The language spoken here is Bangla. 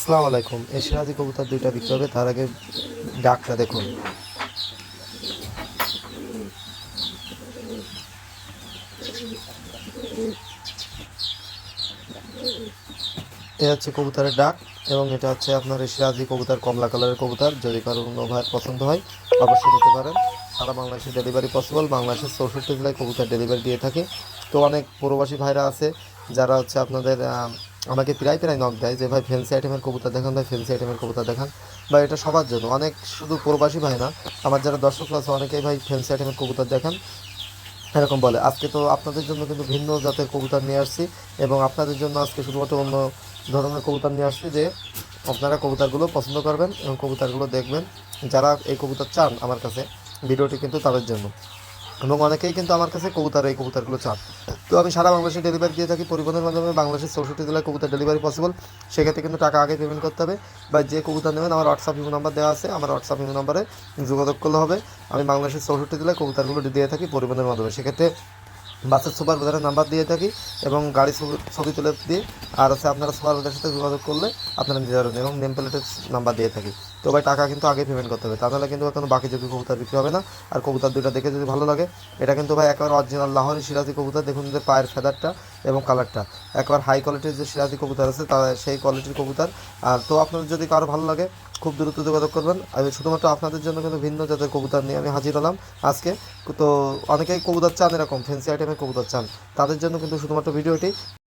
আসসালামু আলাইকুম। এশিয়াজি কবুতর দুইটা বিক্রি হবে, তার আগে ডাকটা দেখুন। এ হচ্ছে কবুতরের ডাক এবং এটা হচ্ছে আপনার এশিয়াজি কবুতর, কমলা কালারের কবুতর। যদি কারো কোনো ভাইয়ের পছন্দ হয় অবশ্যই নিতে পারেন। সারা বাংলাদেশে ডেলিভারি পসিবল। বাংলাদেশের 64 জেলায় কবুতর ডেলিভারি দিয়ে থাকে। তো অনেক প্রবাসী ভাইরা আছে যারা হচ্ছে আপনাদের আমাকে প্রায় প্রায় নক দেয় যে ভাই ফ্যান্সি আইটেমের কবুতর দেখান, ভাই ফ্যান্সি আইটেমের কবুতর দেখান। বা এটা সবার জন্য, অনেক শুধু প্রবাসী ভাই না, আমার যারা দর্শক আছে অনেকেই ভাই ফ্যান্সি আইটেমের কবুতর দেখান এরকম বলে। আজকে তো আপনাদের জন্য কিন্তু ভিন্ন জাতের কবুতর নিয়ে আসছি এবং আপনাদের জন্য আজকে শুধুমাত্র অন্য ধরনের কবুতর নিয়ে আসছি যে আপনারা কবুতরগুলো পছন্দ করবেন এবং কবুতরগুলো দেখবেন। যারা এই কবুতর চান আমার কাছে, ভিডিওটি কিন্তু তাদের জন্য। এবং অনেকেই কিন্তু আমার কাছে এই কবুতরগুলো চান। তো আমি সারা বাংলাদেশে ডেলিভারি দিয়ে থাকি পরিবহনের মাধ্যমে। বাংলাদেশের 64 জেলায় কবুতর ডেলিভারি পসিবল। সেক্ষেত্রে কিন্তু টাকা আগে পেমেন্ট করতে হবে। বা যে কবুতর নেবেন, আমার হোয়াটসঅ্যাপ ইমো নাম্বার দেওয়া আছে, আমার হোয়াটসঅ্যাপ ইমো নাম্বারে যোগাযোগ করলে হবে। আমি বাংলাদেশের 64 জেলায় কবুতরগুলো দিয়ে থাকি পরিবহনের মাধ্যমে। সেক্ষেত্রে বাসের সুপার বাজারের নাম্বার দিয়ে থাকি এবং গাড়ি ছবি তুলে দিই। আর হচ্ছে আপনারা সুপার বাজারের সাথে যোগাযোগ করলে আপনারা নিতে পারবেন এবং নেম প্লেটের নাম্বার দিয়ে থাকি। তো ভাই টাকা কিন্তু আগে পেমেন্ট করতে হবে, তাহলে কিন্তু কোনো বাকি যদি কবুতর বিক্রি হবে না। আর কবুতর দুইটা দেখে যদি ভালো লাগে, এটা কিন্তু ভাই একেবারে অরিজিনাল লাহোরি সিরাজি কবুতর। দেখুন যে পায়ের ফেদারটা এবং কালারটা একবার হাই কোয়ালিটির যে সিরাজি কবুতর আছে তা সেই কোয়ালিটির কবুতর। আর তো আপনাদের যদি কারো ভালো লাগে খুব দ্রুত যোগাযোগ করবেন। আমি শুধুমাত্র আপনাদের জন্য কিন্তু ভিন্ন জাতের কবুতর নিয়ে আমি হাজির হলাম আজকে। তো অনেকেই কবুতর চান, এরকম ফ্যান্সি আইটেমের কবুতর চান, তাদের জন্য কিন্তু শুধুমাত্র ভিডিওটি।